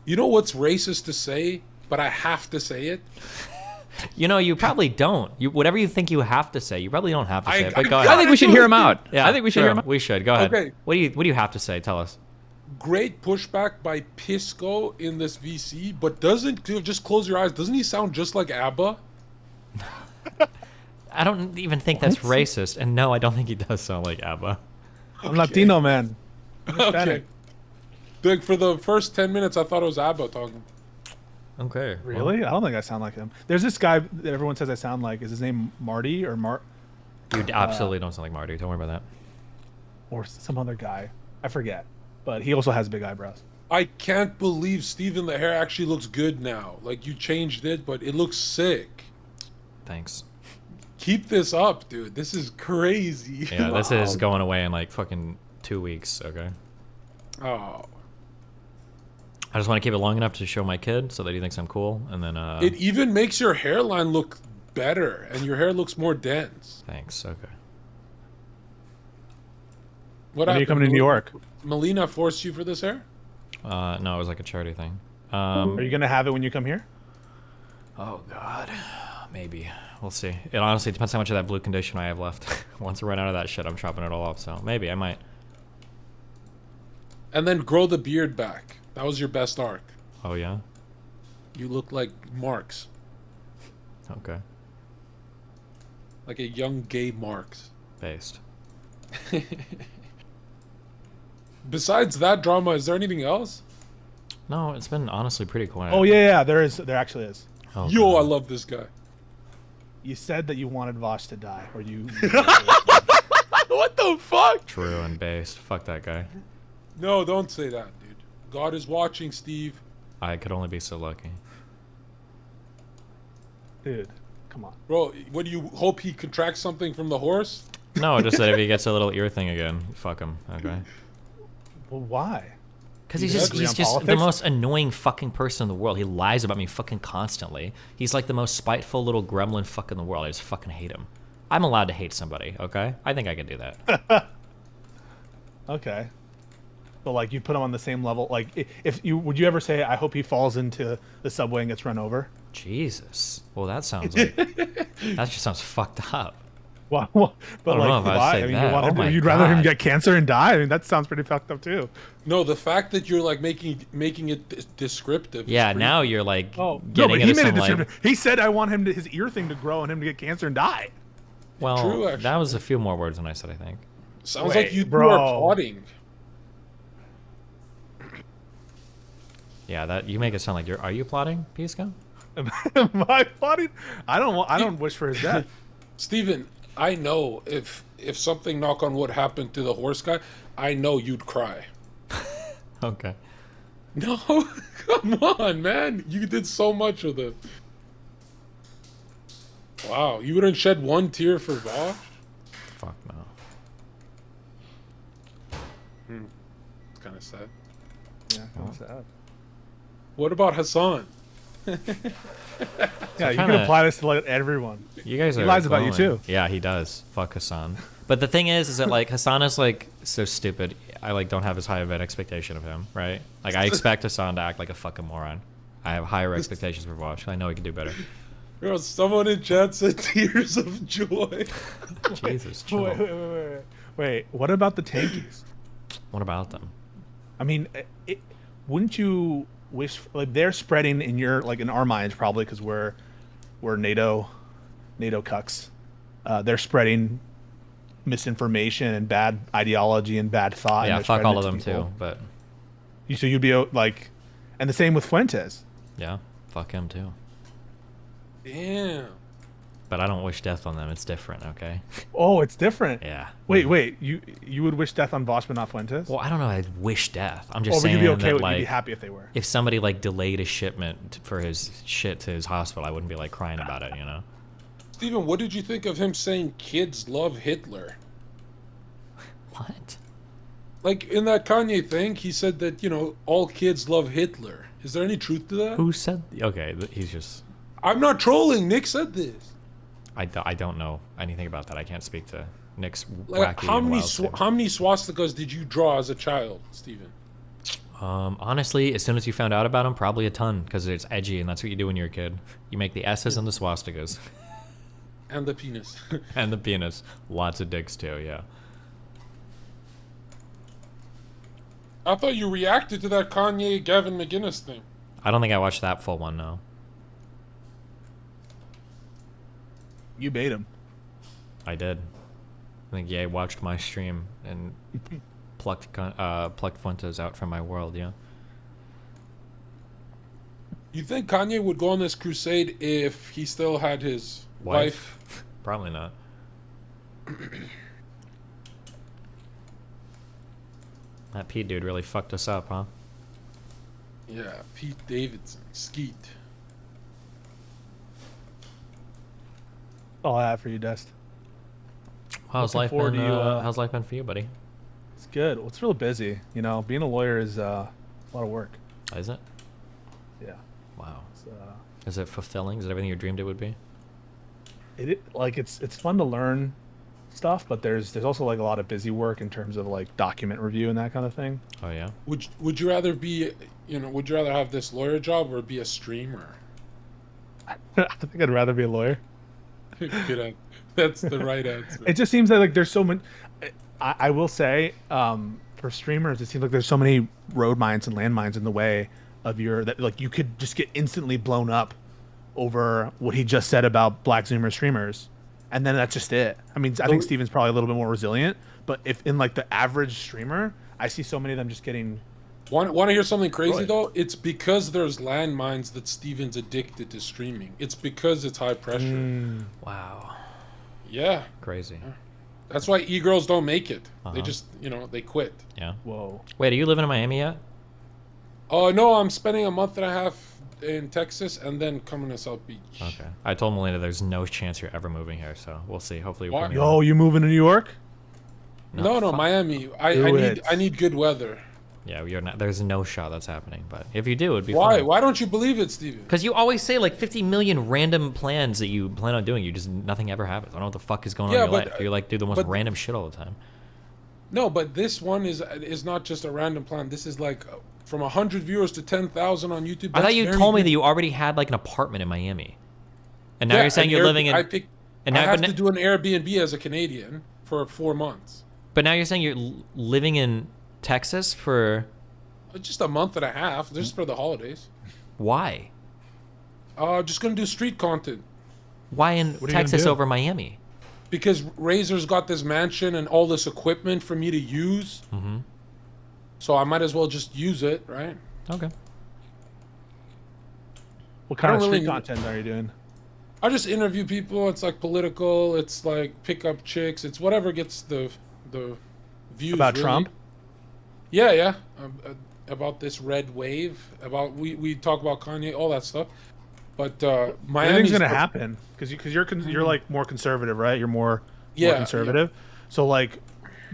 You know what's racist to say, but I have to say it? You know, you probably don't. Whatever you think you have to say, you probably don't have to say it. But go I ahead. think we should hear him out. Yeah, I think we should hear him out. We should. Go ahead. Okay. What do you have to say? Tell us. Great pushback by Pisco in this VC, but just close your eyes. Doesn't he sound just like ABBA? I don't even think that's racist. And no, I don't think he does sound like ABBA. I'm Latino, man. I'm Okay. Hispanic. Like for the first 10 minutes, I thought it was ABBA talking. Okay. Really? I don't think I sound like him. There's this guy that everyone says I sound like. Is his name Marty or You absolutely don't sound like Marty. Don't worry about that. or some other guy? I forget. But he also has big eyebrows. I can't believe, Steven, the hair actually looks good now. Like, you changed it, but it looks sick. Thanks. Keep this up, dude. This is crazy. Yeah, this is going away in like fucking 2 weeks. Okay. Oh. I just want to keep it long enough to show my kid so that he thinks I'm cool, and then. It even makes your hairline look better, and your hair looks more dense. Thanks. Okay. What When are you happened? coming to New York? Melina forced you for this hair? No, it was like a charity thing. Are you gonna have it when you come here? Oh God, maybe. We'll see. It honestly depends how much of that blue condition I have left. Once I run out of that shit, I'm chopping it all off. So maybe I might. And then grow the beard back. That was your best arc. Oh yeah. You look like Marx. Okay. Like a young gay Marx. Based. Besides that drama, is there anything else? No, it's been honestly pretty quiet. Oh yeah, there is. There actually is. Oh, Yo, God. I love this guy. You said that you wanted Vaush to die, or you. What the fuck? True and based. Fuck that guy. No, don't say that, dude. God is watching, Steve. I could only be so lucky. Dude, come on. Bro, what do you hope he contracts something from the horse? No, just that if he gets a little ear thing again, fuck him. Okay. Well, why? Because You he's disagree just on the politics? most annoying fucking person in the world. He lies about me fucking constantly. He's like the most spiteful little gremlin fuck in the world. I just fucking hate him. I'm allowed to hate somebody, okay? I think I can do that. Okay. But like, you put him on the same level. Like, if you would you ever say, "I hope he falls into the subway and gets run over"? Jesus. Well, that sounds like that just sounds fucked up. Well, but I don't like, know if I'd why? say I mean, that. you want Oh him, my you'd rather him God. get cancer and die. I mean, that sounds pretty fucked up too. No, the fact that you're like making it descriptive. is Yeah, pretty- now you're like Oh no, getting but he into made it some like. descriptive. He said, "I want him to his ear thing to grow and him to get cancer and die." Well, True, actually. that was a few more words than I said. I think. Sounds Wait, like you two bro. are plotting. Yeah, that you make it sound like you're. Are you plotting, Pisco? Am I plotting? I don't wish for his death. Steven, I know if something, knock on wood, happened to the horse guy, I know you'd cry. Okay. No, come on, man. You did so much with it. Wow, you wouldn't shed one tear for Vaush? Fuck no. It's kind of sad. Yeah, kind of sad. What about Hassan? Yeah, you can kinda- apply this to like everyone. You guys He are. lies about you, glowing. too. Yeah, he does. Fuck Hassan. But the thing is that like Hassan is like so stupid. I like don't have as high of an expectation of him, right? Like I expect Hassan to act like a fucking moron. I have higher expectations for Vaush. I know he can do better. Bro, someone in chat said tears of joy. Jesus, chill. Wait, what about the tankies? What about them? I mean, wouldn't you wish like they're spreading in your like in our minds probably because we're NATO cucks. They're spreading misinformation and bad ideology and bad thought. and Yeah, they're fuck spreading all it of to them people. too. But So you'd be like, and the same with Fuentes. yeah, fuck him too. Damn. But I don't wish death on them. It's different, okay? Oh, it's different. Yeah. Wait, you would wish death on Vaush but not Fuentes? Well, I don't know. I'd wish death. I'm just or would saying you be okay that with? like You'd be happy if they were. if somebody like delayed a shipment for his shit to his hospital, I wouldn't be like crying about it, you know? Steven, what did you think of him saying kids love Hitler? What? Like in that Kanye thing, he said that, all kids love Hitler. Is there any truth to that? Who said? Okay, he's just. I'm not trolling. Nick said this. I don't know anything about that. I can't speak to Nick's Like, wacky how and many wild statement. how many swastikas did you draw as a child, Steven? Honestly, as soon as you found out about him, probably a ton, because it's edgy, and that's what you do when you're a kid. You make the S's and the swastikas. And the penis. And the penis. Lots of dicks, too, yeah. I thought you reacted to that Kanye Gavin McInnes thing. I don't think I watched that full one, no. You bait him. I did. I think Ye watched my stream and plucked Fuentes out from my world, yeah. You think Kanye would go on this crusade if he still had his wife? Probably not. That Pete dude really fucked us up, huh? Yeah, Pete Davidson, Skeet. All I have for you, Dust. How's life been? How's life been for you, buddy? It's good. Well, it's real busy. You know, being a lawyer is a lot of work. Is it? Yeah. Wow. It's, Is it fulfilling? Is it everything you dreamed it would be? It's fun to learn stuff, but there's also like a lot of busy work in terms of like document review and that kind of thing. Oh yeah. Would you rather be, would you rather have this lawyer job or be a streamer? I think I'd rather be a lawyer. Good. That's the right answer. It just seems that like there's so many. I will say, for streamers, it seems like there's so many road mines and landmines in the way of that like you could just get instantly blown up over what he just said about Black Zoomer streamers, and then that's just it. I mean, I think Steven's probably a little bit more resilient, but if in like the average streamer, I see so many of them just getting. Want to hear something crazy though? It's because there's landmines that Steven's addicted to streaming. It's because it's high pressure. Wow. Yeah. Crazy. That's why e-girls don't make it. Uh-huh. They just, they quit. Yeah. Whoa. Wait, are you living in Miami yet? Oh, no, I'm spending a month and a half in Texas and then coming to South Beach. Okay. I told Melina there's no chance you're ever moving here, so we'll see. Hopefully Why? Yo, you moving to New York? No, fuck. Miami. I need good weather. Yeah, you're not. There's no shot that's happening. But if you do, it'd be Why? fun. Why don't you believe it, Steven? Because you always say like 50 million random plans that you plan on doing. You just nothing ever happens. I don't know what the fuck is going on in your life. You like do the most random shit all the time. No, but this one is not just a random plan. This is like from 100 viewers to 10,000 on YouTube. I thought you told me that you already had like an apartment in Miami, and now you're saying you're living in. I have to do an Airbnb as a Canadian for 4 months. But now you're saying you're living in Texas for just a month and a half, just for the holidays. Why? Just gonna do street content. Why in Texas over Miami? Because Razor's got this mansion and all this equipment for me to use. Mm-hmm. So I might as well just use it, right? Okay. What kind of street content are you doing? I just interview people. It's like political. It's like pick up chicks. It's whatever gets the views. About really. Trump? Yeah. About this red wave. We talk about Kanye, all that stuff. But Miami's anything's gonna happen because you're like more conservative, right? You're more conservative. Yeah. So like,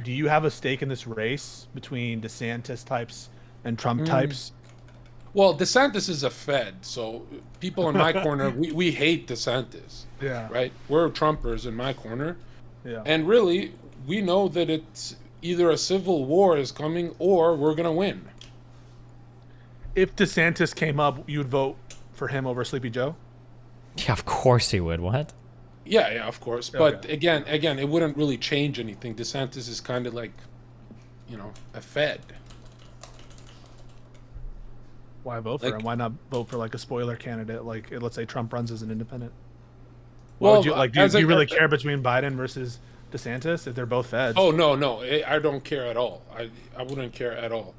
do you have a stake in this race between DeSantis types and Trump types? Well, DeSantis is a Fed, so people in my corner, we hate DeSantis. Yeah. Right? We're Trumpers in my corner. Yeah. And really, we know that it's either a civil war is coming or we're going to win. If DeSantis came up, you would vote for him over Sleepy Joe? Yeah, of course he would. What? Yeah, of course. But again, it wouldn't really change anything. DeSantis is kind of like, a Fed. Why vote for him? Why not vote for like a spoiler candidate? Like, let's say Trump runs as an independent. Well, do you really care between Biden versus DeSantis if they're both Feds? Oh no, I don't care at all. I wouldn't care at all.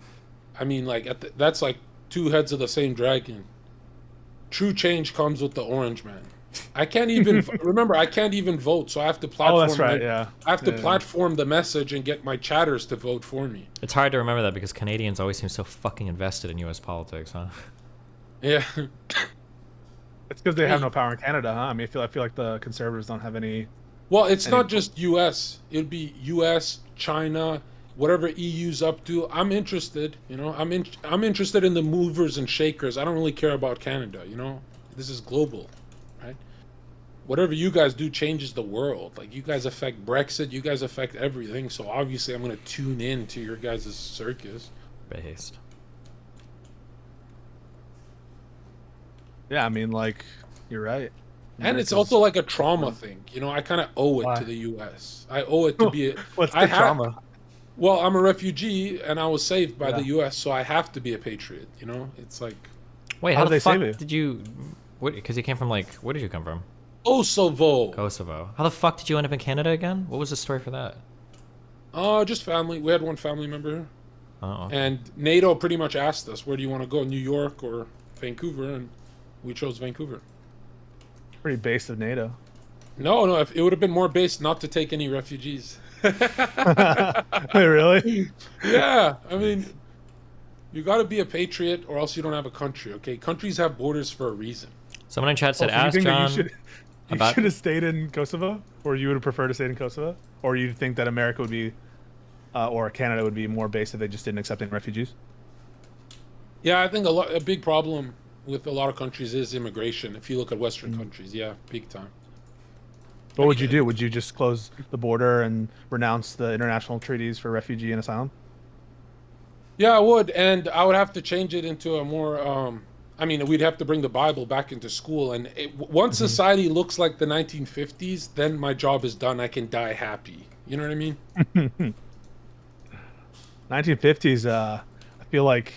I mean, like that's like two heads of the same dragon. True change comes with the orange man. I can't even remember. I can't even vote, so I have to platform. Oh, that's right. Yeah. I have to platform the message and get my chatters to vote for me. It's hard to remember that because Canadians always seem so fucking invested in U.S. politics, huh? Yeah. It's because they have no power in Canada, huh? I mean, I feel like the Conservatives don't have any. Well, it's not just U.S. It'd be U.S., China, whatever EU's up to. I'm interested. I'm interested in the movers and shakers. I don't really care about Canada. This is global. Right? Whatever you guys do changes the world. Like, you guys affect Brexit, you guys affect everything. So obviously I'm going to tune in to your guys' circus. Based. Yeah, I mean, like, you're right. And it's America's also like a trauma thing. You know, I kind of owe it to why? the U.S. I owe it to be. What's I the had. trauma? Well, I'm a refugee, and I was saved by the Yeah. U.S., so I have to be a patriot. You know, it's like Wait, How how did the they save fuck you? did you? What? Because you came from like, where did you come from? Kosovo. Kosovo. How the fuck did you end up in Canada again? What was the story for that? Just family. We had one family member here. Oh, okay. And NATO pretty much asked us, where do you want to go, New York or Vancouver? And we chose Vancouver. Pretty base of NATO. No, no, if it would have been more based not to take any refugees. Wait, really? Yeah, I mean, you got to be a patriot or else you don't have a country, okay? Countries have borders for a reason. Someone in chat said, So you "Ask think that John you about." should have stayed in Kosovo, or you would have preferred to stay in Kosovo, or you think that America would be, or Canada would be more based if they just didn't accept any refugees? Yeah, I think a big problem with a lot of countries is immigration. If you look at Western countries, yeah, big time. What would you do? Would you just close the border and renounce the international treaties for refugee and asylum? Yeah, I would, and I would have to change it into a more. I mean, we'd have to bring the Bible back into school, and once society looks like the 1950s, then my job is done. I can die happy. You know what I mean? 1950s. I feel like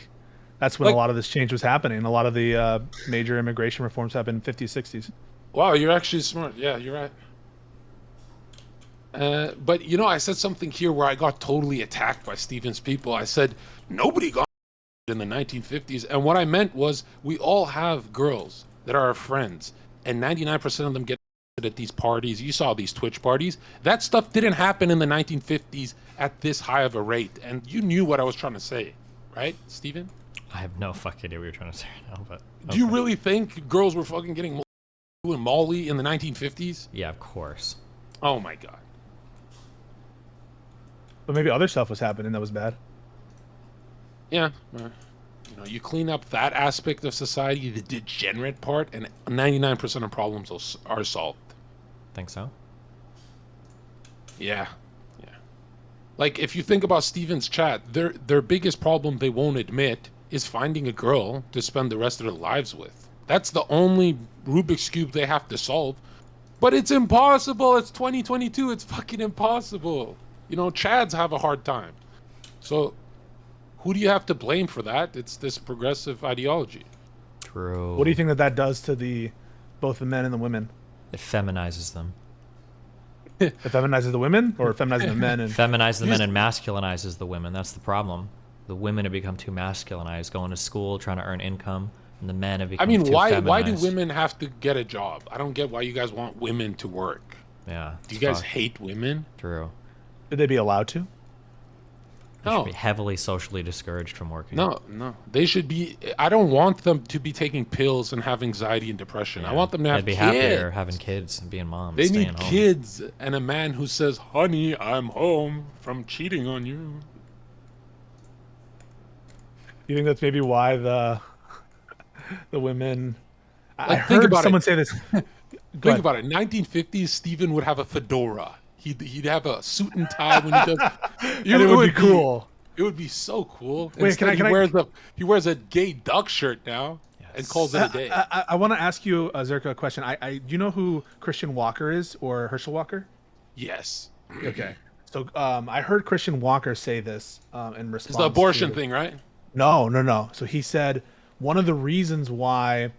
that's when Like, a lot of this change was happening. A lot of the major immigration reforms happened in 50s, 60s. wow, you're actually smart. Yeah, you're right. But you know, I said something here where I got totally attacked by Stephen's people. I said nobody got in the 1950s, and what I meant was we all have girls that are our friends, and 99% of them get at these parties. You saw these Twitch parties. That stuff didn't happen in the 1950s at this high of a rate, and you knew what I was trying to say, right, Stephen? I have no fucking idea what you're trying to say right now, but Do you okay. really think girls were fucking getting doing Molly in the 1950s? Yeah, of course. Oh my god. But maybe other stuff was happening that was bad. Yeah. You know, you clean up that aspect of society, the degenerate part, and 99% of problems are solved. Think so? Yeah. Yeah. Like, if you think about Steven's chat, their biggest problem they won't admit is finding a girl to spend the rest of their lives with. That's the only Rubik's Cube they have to solve. But it's impossible. It's 2022. It's fucking impossible. You know, Chads have a hard time. So, who do you have to blame for that? It's this progressive ideology. True. What do you think that does to both the men and the women? It feminizes them. It feminizes the women, or it feminizes the men? And Feminizes the men and masculinizes the women. That's the problem. The women have become too masculinized, going to school, trying to earn income, and the men have I become mean, too why do feminized. women have to get a job? I don't get why you guys want women to work. Yeah. Do you it's guys fucked. hate women? True. should they be allowed to? They should No. be heavily socially discouraged from working. No, no. They should be. I don't want them to be taking pills and have anxiety and depression. I want them to have They'd be kids. happier having kids and being moms. They staying need home. kids and a man who says, "Honey, I'm home from cheating on you." You think that's maybe why the women? I Like, think heard about someone it. say this. Go Think ahead. about it. 1950s, Stephen would have a fedora. He'd have a suit and tie when he does. And it would be cool. It would be so cool. Wait, Instead, can I- he wears a gay duck shirt now and Yes. calls it a day. I want to ask you, Zherka, a question. Do you know who Christian Walker is, or Herschel Walker? Yes. Okay. So I heard Christian Walker say this in response. It's the abortion to... thing, right? No. So he said one of the reasons why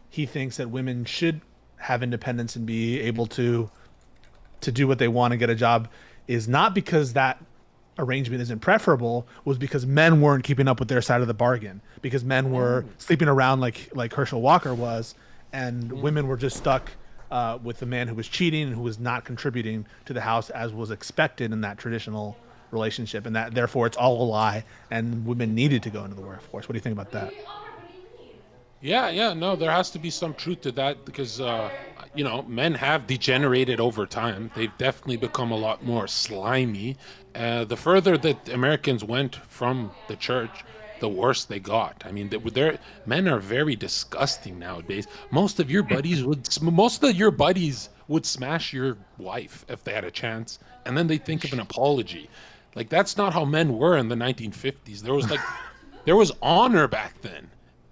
he thinks that women should have independence and be able to do what they want and get a job is not because that arrangement isn't preferable, was because men weren't keeping up with their side of the bargain, because men were sleeping around like Herschel Walker was, and women were just stuck with the man who was cheating and who was not contributing to the house as was expected in that traditional relationship, and that therefore it's all a lie and women needed to go into the workforce. What do you think about that? Yeah, no, there has to be some truth to that because, you know, men have degenerated over time. They've definitely become a lot more slimy. The further that Americans went from the church, the worse they got. I mean, men are very disgusting nowadays. Most of your buddies would smash your wife if they had a chance, and then they think of an apology. Like, that's not how men were in the 1950s. There was honor back then.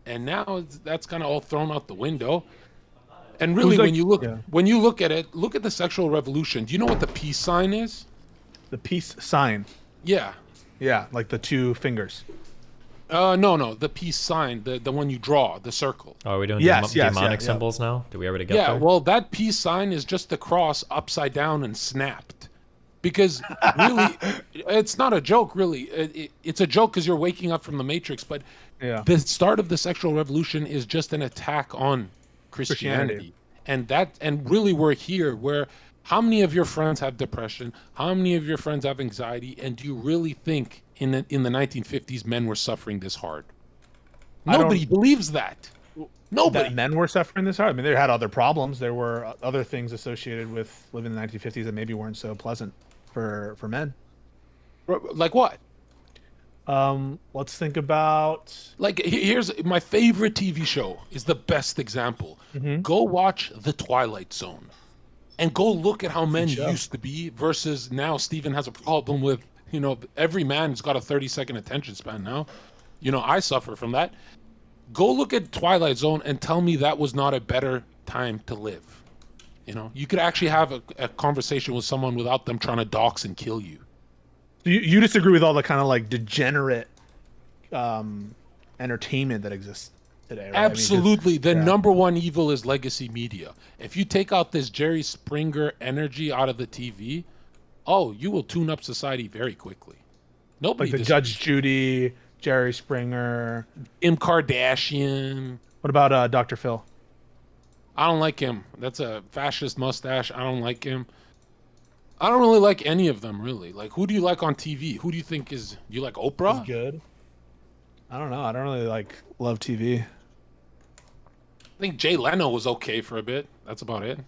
and now that's kind of all thrown out the window. And really, like- when you look yeah. when you look at it, look at the sexual revolution. Do you know what the peace sign is? The peace sign. Yeah. Yeah, like the two fingers. No, the peace sign, the one you draw, the circle. Oh, are we doing Yes, yes, demonic yeah. symbols now? Did we already get Yeah, there? well, that peace sign is just the cross upside down and snapped. Because really, it's not a joke, really. It's a joke because you're waking up from the Matrix, but Yeah. the start of the sexual revolution is just an attack on Christianity. And really we're here where how many of your friends have depression? How many of your friends have anxiety? And do you really think in the 1950s men were suffering this hard? I don't- Nobody believes that. Nobody. That men were suffering this hard. I mean, they had other problems. There were other things associated with living in the 1950s that maybe weren't so pleasant for men. Like what? Let's think about. Like here's my favorite TV show is the best example. Mm-hmm. Go watch The Twilight Zone, and go look at how men show. used to be versus now. Steven has a problem with every man's got a 30-second attention span now. I suffer from that. Go look at Twilight Zone and tell me that was not a better time to live. You could actually have a conversation with someone without them trying to dox and kill you. You disagree with all the kind of like degenerate entertainment that exists today, right? Absolutely. The yeah. number one evil is legacy media. If you take out this Jerry Springer energy out of the TV, you will tune up society very quickly. Nobody Like the dis- Judge Judy, Jerry Springer. Kim Kardashian. What about Dr. Phil? I don't like him. That's a fascist mustache. I don't like him. I don't really like any of them, really. Like, who do you like on TV? Who do you think do you like Oprah? He's good. I don't know. I don't really love TV. I think Jay Leno was okay for a bit. That's about it.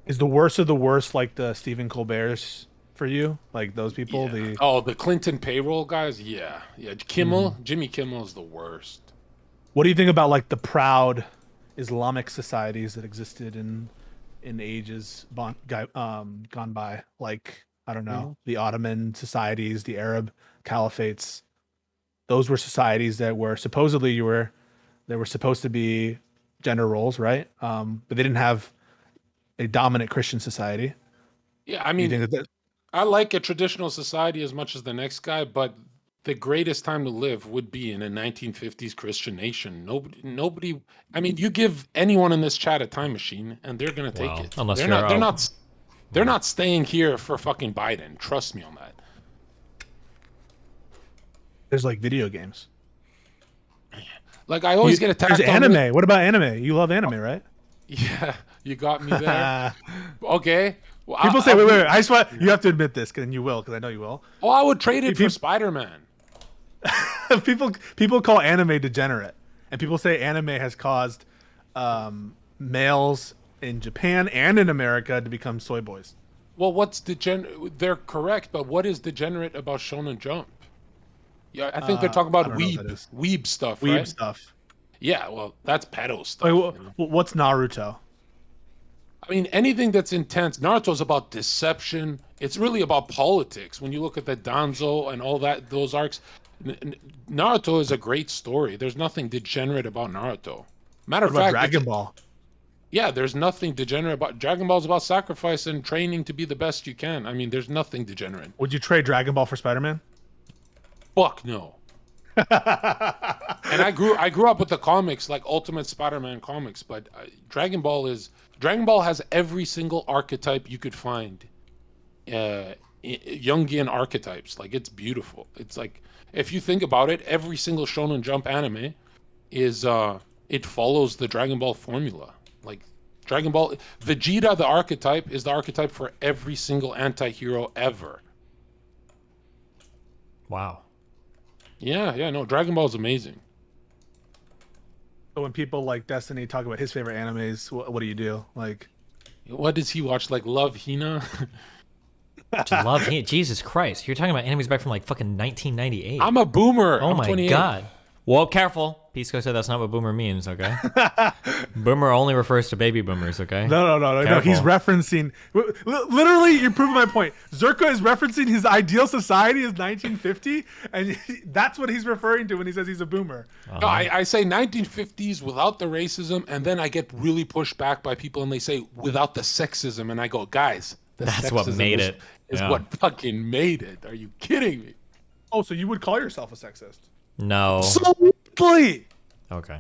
Is the worst of the worst like the Stephen Colbert's for you? Like those people? Yeah. The The Clinton payroll guys? Yeah. Kimmel? Jimmy Kimmel is the worst. What do you think about like the proud Islamic societies that existed in ages gone by? Like, I don't know, the Ottoman societies, the Arab caliphates. Those were societies that were supposedly they were supposed to be gender roles, right? But they didn't have a dominant Christian society. Yeah, I You mean, think that I like a traditional society as much as the next guy, but the greatest time to live would be in a 1950s Christian nation. Nobody. I mean, you give anyone in this chat a time machine, and they're gonna take Well, it. unless they're you're not. They're out. not. They're not staying here for fucking Biden. Trust me on that. there's like video games? Like I always get attacked. There's on anime. What about anime? You love anime, right? Yeah, you got me there. Okay. Well, People say, wait. I just want you have to admit this, and you will, because I know you will. Oh, I would trade it for Peop- Spider-Man. people call anime degenerate, and people say anime has caused males in Japan and in America to become soy boys. Well, what's They're correct, but what is degenerate about Shonen Jump? Yeah, I think they're talking I about don't know what that is. weeb stuff, Weeb right? stuff. Yeah, well, that's pedo stuff. Wait, you know? what's Naruto? I mean, anything that's intense. Naruto's about deception. It's really about politics. When you look at the Danzo and all those arcs, Naruto is a great story. There's nothing degenerate about Naruto. Matter What of about fact, Dragon Ball? yeah, there's nothing degenerate about Dragon Ball's about sacrifice and training to be the best you can. I mean, there's nothing degenerate. Would you trade Dragon Ball for Spider-Man? Fuck no. And I grew up with the comics, like Ultimate Spider-Man comics, but Dragon Ball has every single archetype you could find. Jungian archetypes, like it's beautiful. It's like if you think about it, every single Shonen Jump anime is it follows the Dragon Ball formula. Like Dragon Ball Vegeta, the archetype is the archetype for every single anti-hero ever. Wow. Yeah, no, Dragon Ball is amazing. So when people like Destiny talk about his favorite animes, what do you do? Like, What does he watch? Like Love Hina? Love it. Jesus Christ. You're talking about enemies back from like fucking 1998. I'm a boomer. oh I'm my 28. God. Well, careful. Pisco said that's not what boomer means, okay? Boomer only refers to baby boomers, okay? No. He's referencing. Literally, you're proving my point. Zherka is referencing his ideal society as 1950, and that's what he's referring to when he says he's a boomer. No, I say 1950s without the racism, and then I get really pushed back by people, and they say without the sexism, and I go, guys, That's what made it. Is Yeah. what fucking made it. Are you kidding me? Oh, so you would call yourself a sexist? No. Absolutely. Okay.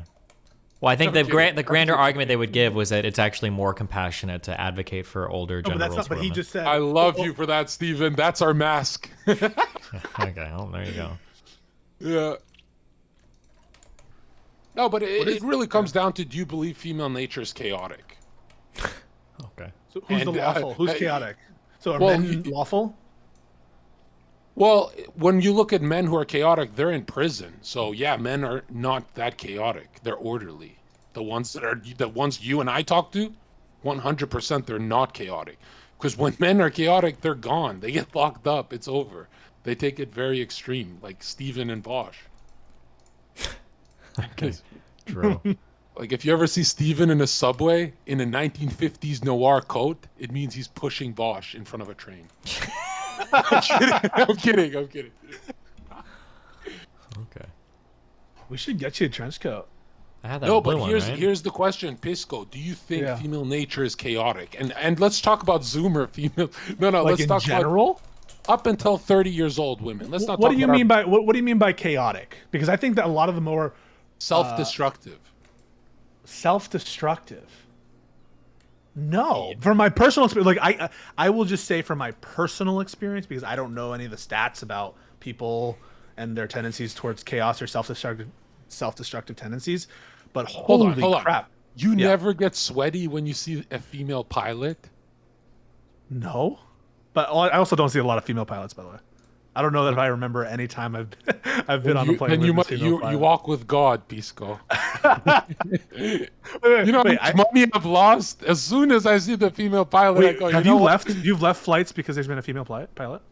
Well, I think I'm kidding. the grander argument they would give was that it's actually more compassionate to advocate for older No, gender but that's roles not. for But he women. just said. I love you for that, Steven. That's our mask. Okay, well, there you go. Yeah. No, but it really comes down to, do you believe female nature is chaotic? Okay. So who's And, the lawful? Who's chaotic? So are well, men lawful? Well, when you look at men who are chaotic, they're in prison. So yeah, men are not that chaotic. They're orderly. The ones you and I talk to, 100% they're not chaotic. Because when men are chaotic, they're gone. They get locked up. It's over. They take it very extreme, like Steven and Vaush. Okay. True. Like if you ever see Steven in a subway in a 1950s noir coat, it means he's pushing Vaush in front of a train. I'm kidding. Okay. We should get you a trench coat. I had that No, blue but one, right? here's the question, Pisco. Do you think Yeah. female nature is chaotic? And let's talk about Zoomer female. No, Like let's in talk general. about up until 30 years old women. Let's not What talk do you about mean by what do you mean by chaotic? Because I think that a lot of them are self-destructive. self-destructive. No, from my personal experience, like I will just say from my personal experience, because I don't know any of the stats about people and their tendencies towards chaos or self-destructive tendencies. But holy crap, on. You Yeah. never get sweaty when you see a female pilot? no. But I also don't see a lot of female pilots, by the way. I don't know that if I remember any time I've been on a plane. Then you with a female you pilot. walk with God, Pisco. Wait, You know wait, how much money I've lost as soon as I see the female pilot. I go, have you know you what? left? You've left flights because there's been a female pilot?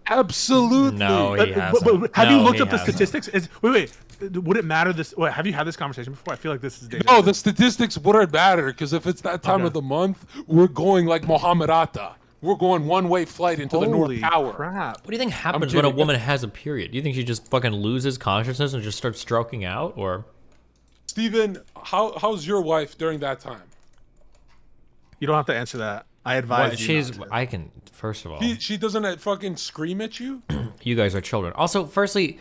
Absolutely. No, he hasn't. But have you No, looked he up the hasn't. statistics? Wait. Would it matter? Have you had this conversation before? I feel like this is deja No, vu. the statistics wouldn't matter because if it's that time Okay. of the month, we're going like Mohammed Atta. We're going one-way flight into the North Holy Tower. crap! What do you think happens when a kidding. woman has a period? Do you think she just fucking loses consciousness and just starts stroking out, or? Steven, how's your wife during that time? You don't have to answer that. I advise What, you. she's. not to. I can. First of all, She doesn't fucking scream at you? you guys are children. Also, firstly,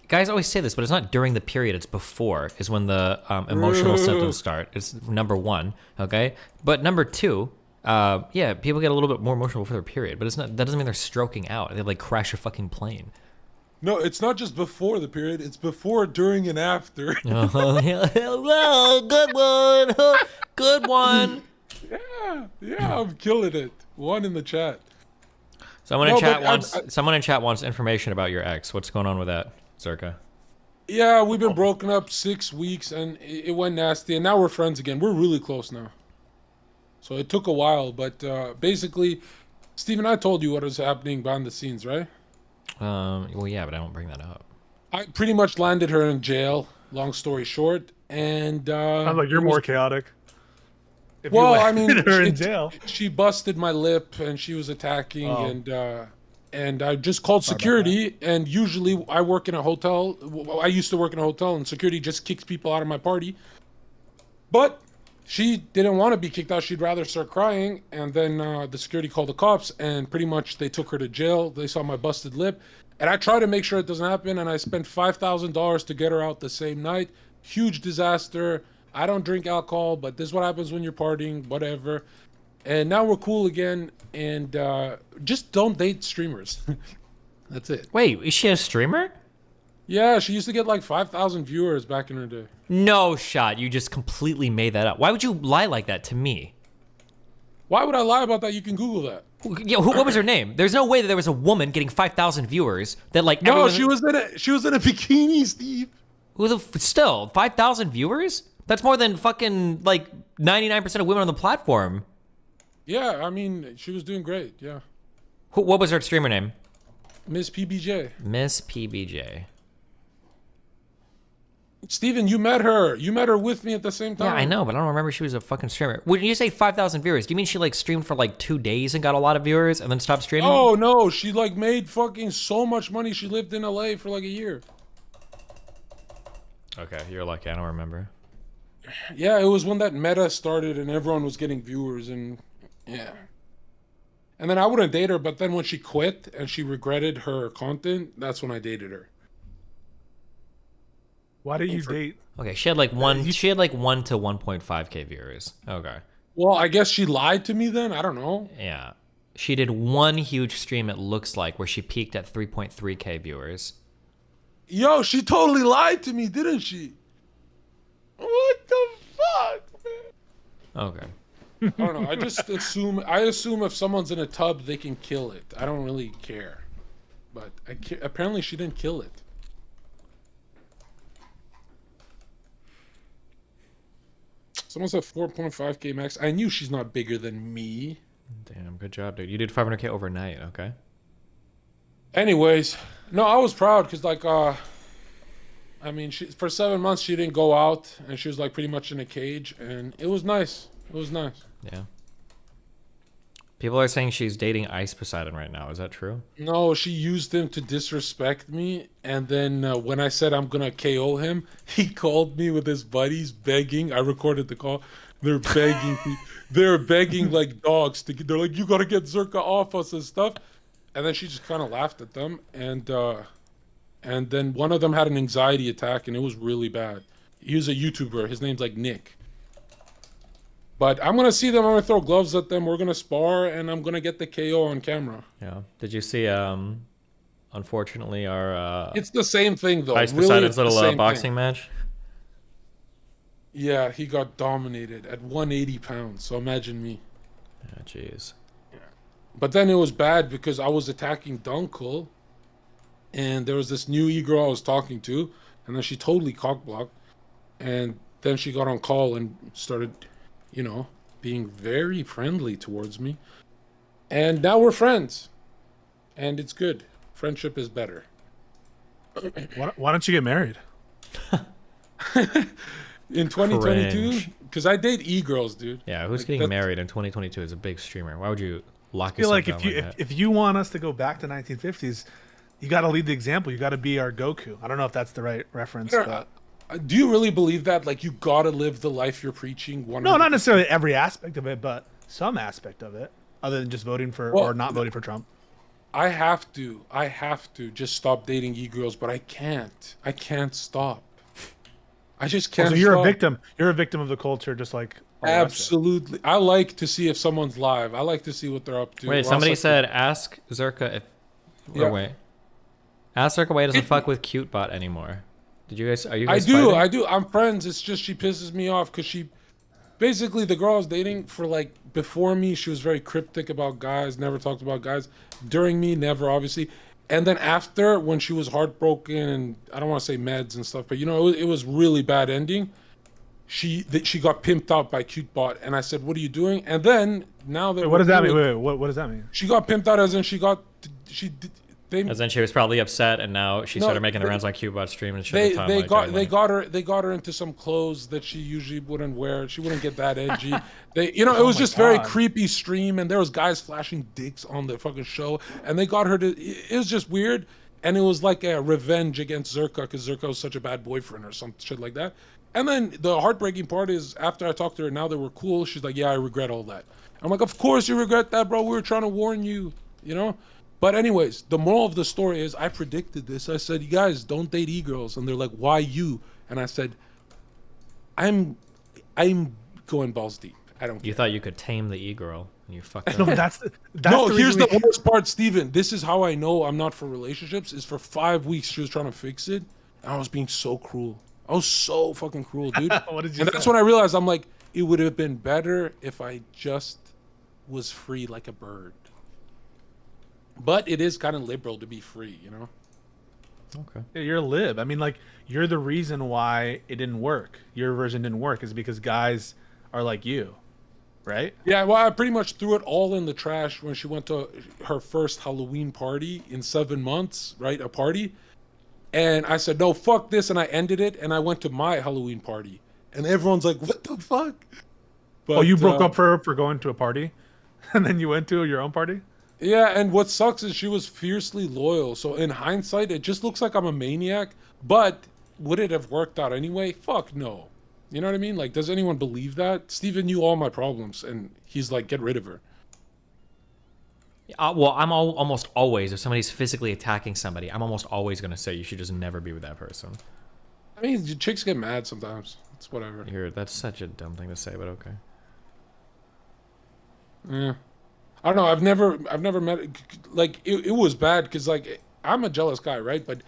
guys always say this, but it's not during the period. It's before. Is when the emotional symptoms start. It's number one. Okay, but number two. Yeah, people get a little bit more emotional before their period, but it's not. That doesn't mean they're stroking out. They like crash a fucking plane. No, it's not just before the period. It's before, during, and after. Well, good one. Good one. Yeah, I'm killing it. One in the chat. Someone in No, chat but wants. Someone in chat wants information about your ex. What's going on with that, Zherka? Yeah, we've been broken up 6 weeks, and it went nasty, and now we're friends again. We're really close now. So it took a while, but basically, Steven, I told you what was happening behind the scenes, right? Well, yeah, but I don't bring that up. I pretty much landed her in jail, long story short, and... Sounds like you're it was- more chaotic. If you Well, I landed mean, her in jail. she busted my lip, and she was attacking, Oh. and I just called security, and usually I work in a hotel. I used to work in a hotel, and security just kicks people out of my party. But she didn't want to be kicked out. She'd rather start crying, and then the security called the cops, and pretty much they took her to jail. They saw my busted lip, and I tried to make sure it doesn't happen, and I spent $5,000 to get her out the same night. Huge disaster. I don't drink alcohol, but this is what happens when you're partying, whatever. And now we're cool again, and just don't date streamers. That's it. Wait, is she a streamer? Yeah, she used to get like 5,000 viewers back in her day. No shot. You just completely made that up. Why would you lie like that to me? Why would I lie about that? You can Google that. What was her name? There's no way that there was a woman getting 5,000 viewers that like. No, everyone- she was in a bikini, Steve. Still 5,000 viewers? That's more than fucking like 99% of women on the platform. Yeah, I mean, she was doing great. Yeah, What was her streamer name? Miss PBJ. Miss PBJ. Steven, you met her. You met her with me at the same time. Yeah, I know, but I don't remember she was a fucking streamer. When you say 5,000 viewers, do you mean she like streamed for like 2 days and got a lot of viewers and then stopped streaming? Oh no, she like made fucking so much money. She lived in LA for like a year. Okay, you're lucky. I don't remember. Yeah, it was when that meta started and everyone was getting viewers and yeah. And then I wouldn't date her, but then when she quit and she regretted her content, that's when I dated her. Why do you date? Okay, she had like 1 to 1.5k viewers. Okay. Well, I guess she lied to me then. I don't know. Yeah. She did one huge stream, it looks like, where she peaked at 3.3k viewers. Yo, she totally lied to me, didn't she? What the fuck, man? Okay. I don't know. I assume if someone's in a tub, they can kill it. I don't really care. But apparently she didn't kill it. Someone said 4.5k max. I knew she's not bigger than me. Damn, good job, dude. You did 500k overnight, okay? Anyways, no, I was proud because like I mean, for 7 months she didn't go out and she was like pretty much in a cage and it was nice. It was nice. Yeah. People are saying she's dating Ice Poseidon right now. Is that true? No, she used him to disrespect me, and then when I said I'm gonna KO him, he called me with his buddies begging. I recorded the call. They're begging. They're begging like dogs to get. They're like, you gotta get Zherka off us and stuff. And then she just kind of laughed at them, and then one of them had an anxiety attack, and it was really bad. He was a YouTuber. His name's like Nick. But I'm gonna see them. I'm gonna throw gloves at them. We're gonna spar, and I'm gonna get the KO on camera. Yeah. Did you see? Unfortunately, our It's the same thing, though. Ice Really, Poseidon's it's the little same boxing thing. match. Yeah, he got dominated at 180 pounds. So imagine me. Yeah, jeez. But then it was bad because I was attacking Dunkel, and there was this new e-girl I was talking to, and then she totally cockblocked, and then she got on call and started, you know, being very friendly towards me. And now we're friends. And it's good. Friendship is better. Why don't you get married? In 2022, Cringe. because I date e-girls, dude. Yeah, who's Like, getting that's- married in 2022 is a big streamer. Why would you lock I feel yourself like down if you like that? if you want us to go back to 1950s, you got to lead the example. You got to be our Goku. I don't know if that's the right reference. But... Do you really believe that? Like, you gotta live the life you're preaching? 100%? No, not necessarily every aspect of it, but some aspect of it, other than just voting for or not voting for Trump. I have to just stop dating e-girls, but I can't. I can't stop. I just can't. So you're stop. a victim. You're a victim of the culture, just like all the rest of it. Absolutely. I like to see if someone's live. I like to see what they're up to. Wait, Or somebody else I- said ask Zherka if. Yeah. Or wait. Ask Zherka why he doesn't fuck with Kyootbot anymore. Did you guys? Are you I guys? do. fighting? I do. I'm friends. It's just she pisses me off because she, basically, the girl I was dating for like before me, she was very cryptic about guys. Never talked about guys. During me, never obviously. And then after, when she was heartbroken and I don't want to say meds and stuff, but you know, it was really bad ending. She got pimped out by Kyootbot, and I said, "What are you doing?" And then now that Wait, what does that mean? we're- Wait, what does that mean? She got pimped out as in they As then she was probably upset, and now she No, started making the they- rounds on Kyootbot stream and shit. they got her into some clothes that she usually wouldn't wear. She wouldn't get that edgy. It was my just very God. creepy stream, and there was guys flashing dicks on the fucking show, and they got her to. It was just weird, and it was like a revenge against Zherka because Zherka was such a bad boyfriend or some shit like that. And then the heartbreaking part is after I talked to her, now that we're cool, she's like, "Yeah, I regret all that." I'm like, "Of course you regret that, bro. We were trying to warn you, you know." But anyways, the moral of the story is I predicted this. I said, "You guys don't date e-girls," and they're like, "Why you?" And I said, "I'm going balls deep. I don't." You thought you could tame the e-girl, and you fucked No, up. that's No, the here's reason the worst part, Steven. This is how I know I'm not for relationships. Is for 5 weeks she was trying to fix it, and I was being so cruel. I was so fucking cruel, dude. What did you And say? that's when I realized I'm like, it would have been better if I just was free like a bird. But it is kind of liberal to be free, you know? Okay. Yeah, you're a lib. I mean, like, you're the reason why it didn't work. Your version didn't work is because guys are like you, right? Yeah, well, I pretty much threw it all in the trash when she went to her first Halloween party in 7 months, right? A party. And I said, no, fuck this. And I ended it. And I went to my Halloween party. And everyone's like, what the fuck? But, Oh, you broke up for going to a party, and then you went to your own party. Yeah, and what sucks is she was fiercely loyal. So in hindsight, it just looks like I'm a maniac. But would it have worked out anyway? Fuck no. You know what I mean? Like, does anyone believe that? Steven knew all my problems, and he's like, get rid of her. Well, I'm almost always, if somebody's physically attacking somebody, I'm almost always going to say you should just never be with that person. I mean, chicks get mad sometimes. It's whatever. That's such a dumb thing to say, but okay. Yeah. I don't know. I've never met, like, it was bad because, like, I'm a jealous guy, right? But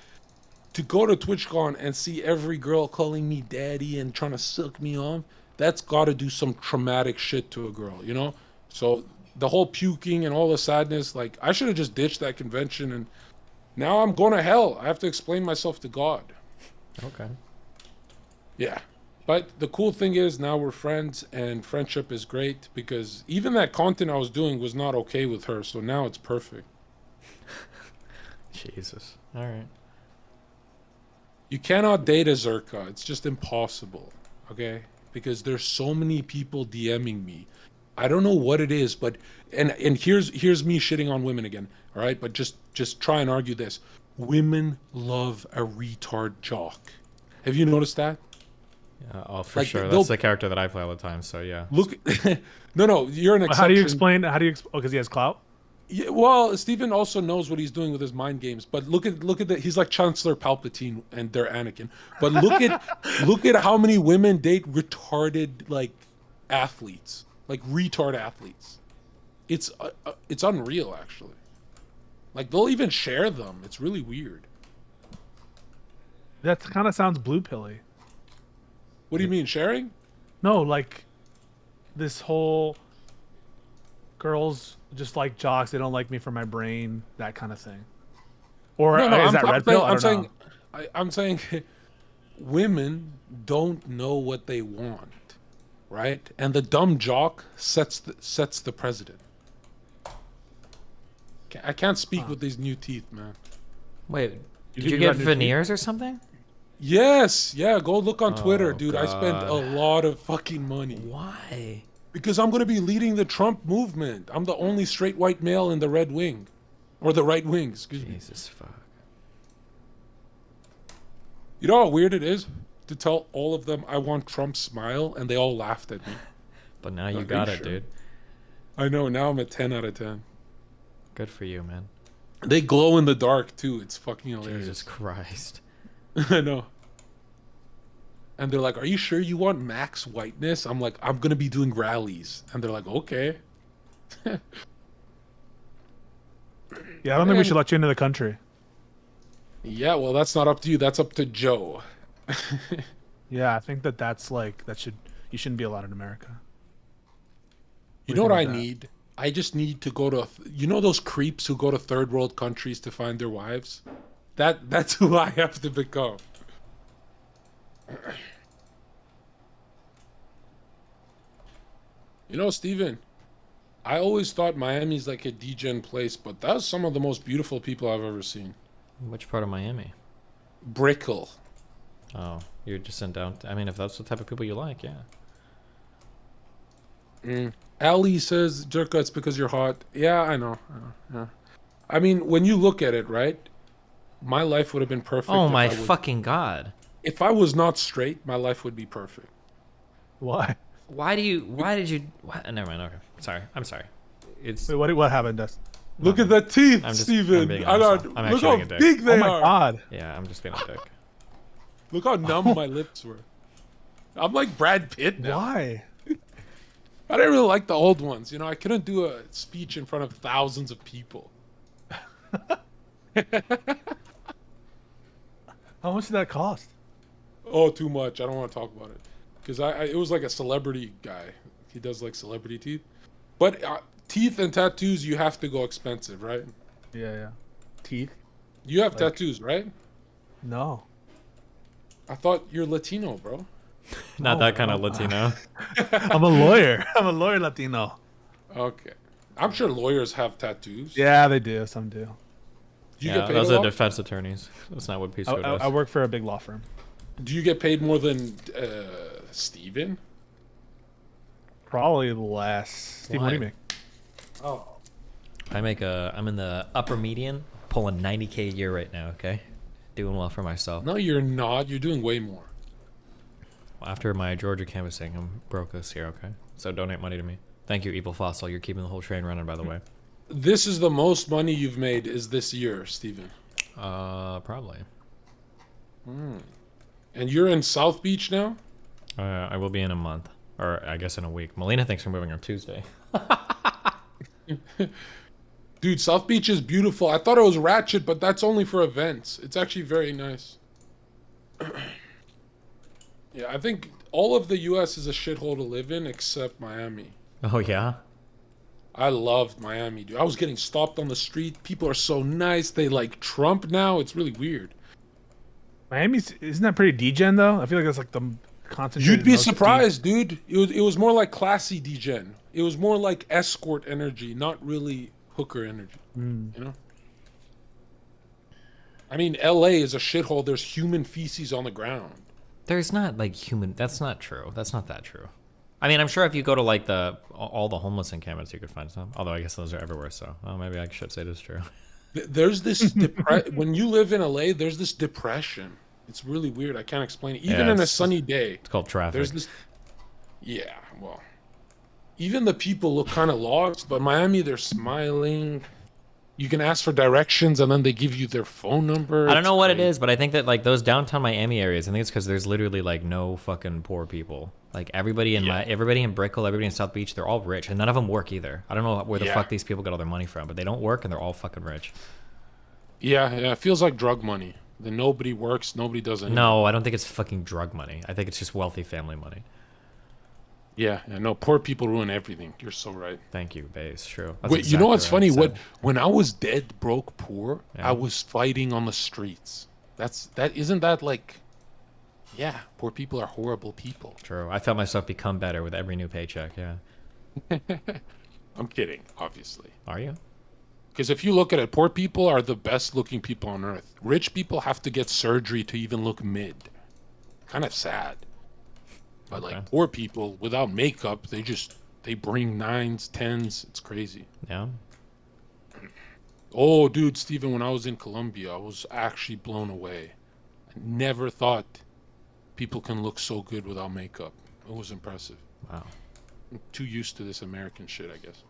to go to TwitchCon and see every girl calling me daddy and trying to suck me off, that's got to do some traumatic shit to a girl, you know? So the whole puking and all the sadness, like, I should have just ditched that convention, and now I'm going to hell. I have to explain myself to God. Okay. Yeah. But the cool thing is now we're friends, and friendship is great because even that content I was doing was not okay with her, so now it's perfect. Jesus. All right. You cannot date a Zherka. It's just impossible, okay? Because there's so many people DMing me. I don't know what it is, but and here's me shitting on women again, all right? But just try and argue this. Women love a retard jock. Have you noticed that? Oh, for Like, sure. they'll- That's the character that I play all the time, so yeah. Look, no, you're an exception. How do you explain? Oh, because he has clout. Yeah, well, Steven also knows what he's doing with his mind games. But look at the he's like Chancellor Palpatine and their Anakin. But look at how many women date retarded like athletes, like retard athletes. It's unreal actually. Like they'll even share them. It's really weird. That kind of sounds blue pilly. What do you mean sharing? No, like this whole girls just like jocks. They don't like me for my brain. That kind of thing. Or No, is that red pill? I I'm don't saying, know. I'm saying, women don't know what they want, right? And the dumb jock sets the precedent. I can't speak with these new teeth, man. Wait, did think you you get got new teeth? veneers or something? Yes, yeah. Go look on Twitter, Oh, dude. I spent a God. lot of fucking money Why? because I'm gonna be leading the Trump movement. I'm the only straight white male in the red wing, or the right wing. Excuse me. Jesus fuck. You know how weird it is to tell all of them I want Trump's smile, and they all laughed at me. But now you Are got you it, sure? dude. I know. Now I'm at 10 out of 10. Good for you, man. They glow in the dark too. It's fucking hilarious. Jesus Christ. I know. And they're like, "Are you sure you want max whiteness?" I'm like, "I'm gonna be doing rallies," and they're like, "Okay." Yeah, I don't think we should let you into the country. Yeah, well, that's not up to you. That's up to Joe. Yeah, I think that's like you shouldn't be allowed in America. You What know do what I think of that? need? I just need to go to. You know those creeps who go to third world countries to find their wives? That's who I have to become. You know, Steven, I always thought Miami's like a degen place, but that's some of the most beautiful people I've ever seen. Which part of Miami? Brickell. Oh, you're just in down. I mean, if that's the type of people you like, yeah. Ali says, Zherka, it's because you're hot. Yeah, I know. Yeah. I mean, when you look at it, right? My life would have been perfect. Oh if my I was- fucking god. If I was not straight, my life would be perfect. Why? Why did you? Never mind. Okay. Sorry. I'm sorry. It's. Wait, what happened, Dustin? Look at the teeth, I'm Steven. being I honest. got, I'm look actually how being a dick. big they Oh my are. god! Yeah, I'm just being a dick. Look how numb my lips were. I'm like Brad Pitt now. Why? I didn't really like the old ones. You know, I couldn't do a speech in front of thousands of people. How much did that cost? Oh, too much. I don't want to talk about it. Because it was like a celebrity guy. He does like celebrity teeth. But teeth and tattoos, you have to go expensive, right? Yeah. Teeth? You have tattoos, right? No. I thought you're Latino, bro. Not that kind of Latino. I'm a lawyer. I'm a lawyer Latino. Okay. I'm sure lawyers have tattoos. Yeah, they do. Some do. Do you Yeah, get paid those a are lot? defense attorneys. That's not what Peace Corps does. I work for a big law firm. Do you get paid more than Steven? Probably less. Steve, what do you Why? make? Oh. I'm in the upper median, pulling 90K a year right now. Okay, doing well for myself. No, you're not. You're doing way more. After my Georgia canvassing, I'm broke this year. Okay, so donate money to me. Thank you, Evil Fossil. You're keeping the whole train running, by the way. This is the most money you've made is this year, Steven. Probably. And you're in South Beach now? I will be in a month, or I guess in a week. Melina thinks we're moving on Tuesday. Dude, South Beach is beautiful. I thought it was ratchet, but that's only for events. It's actually very nice. Yeah, I think all of the U.S. is a shithole to live in except Miami. Oh yeah. I loved Miami, dude. I was getting stopped on the street. People are so nice. They like Trump now. It's really weird. Miami's isn't that pretty degen though? I feel like that's like the concentrated. You'd be most surprised, dude. It was more like classy degen. It was more like escort energy, not really hooker energy. You know? I mean, LA is a shithole. There's human feces on the ground. There's not like human. That's not true. That's not that true. I mean, I'm sure if you go to like all the homeless encampments, you could find some. Although I guess those are everywhere. So maybe I should say this is true. There's this when you live in LA, there's this depression. It's really weird. I can't explain it. Even Yeah, in a it's- sunny day, It's called traffic. there's this. Yeah, well, even the people look kind of lost, but Miami, they're smiling. You can ask for directions, and then they give you their phone number. I don't know It's what it great. is, but I think that like those downtown Miami areas, I think it's because there's literally like no fucking poor people. Like everybody in everybody in Brickell, everybody in South Beach, they're all rich, and none of them work either. I don't know where the Yeah. fuck these people get all their money from, but they don't work and they're all fucking rich. Yeah, it feels like drug money. Then nobody works, nobody does anything. No, I don't think it's fucking drug money. I think it's just wealthy family money. Yeah, no, poor people ruin everything. You're so right. Thank you, Base. True. That's Wait, you know exactly what's what I funny? said. When I was dead, broke, poor, Yeah. I was fighting on the streets. Isn't that like, yeah, poor people are horrible people. True. I felt myself become better with every new paycheck. Yeah. I'm kidding, obviously. Are you? Because if you look at it, poor people are the best looking people on earth. Rich people have to get surgery to even look mid. Kind of sad. But Okay. like poor people without makeup, they bring 9s, 10s. It's crazy. Yeah. Oh, dude, Steven, when I was in Colombia, I was actually blown away. I never thought people can look so good without makeup. It was impressive. Wow. I'm too used to this American shit, I guess.